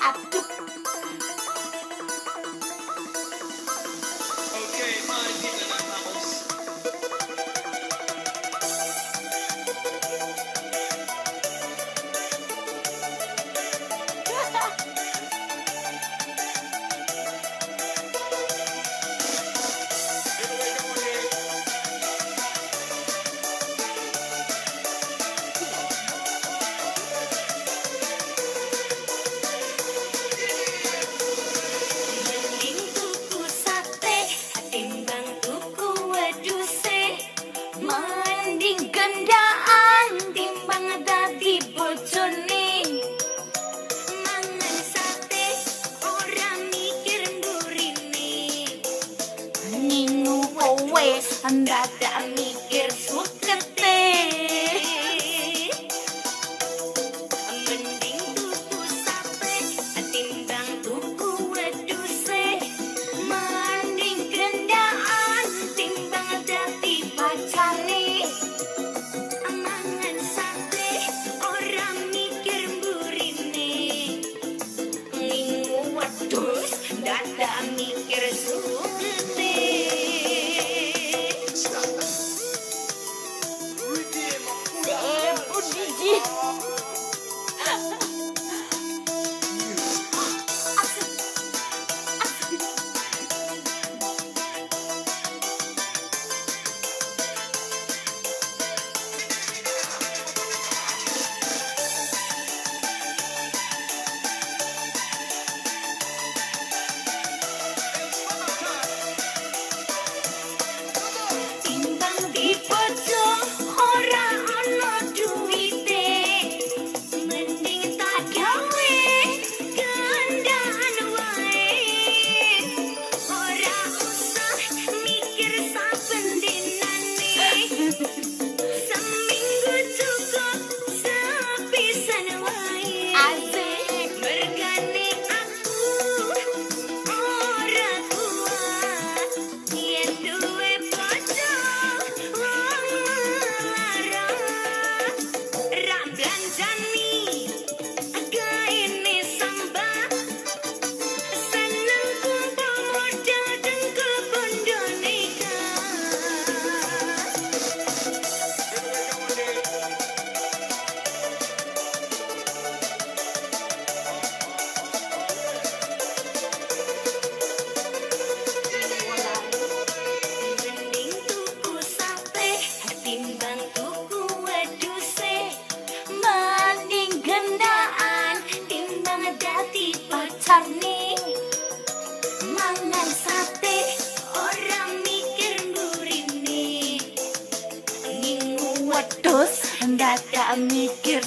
Aduh. Oke, mari kita nafas. Mending gendaan timbang dadi bojone. Mangan sate ora mikir mburine. Ninu kowe ndadak mikir sukete. Mending tuku sate timbang tuku wedhuse. Mending gendaan timbang dadi pacare. Mangan sate ora mikir mburine. Lingu wedhus dadak mikir sukete. Budi. Timbang di pojok ora ana duwite. Mending tak gawe gandaan wae. Ora usah mikir saben dinane. Seminggu cukup sepisan wae. Asik mergane aku ora kuat yen duwe bojong wong larang. Ra blanjani gaene sambah seneng kumpul modal dengkul bondo nikah. Mending tuku sate timbang tuku wedhuse. Mending gendaan timbang dadi pacarne. Mangan sate ora mikir mburine. Ngingu wedhus ndadak mikir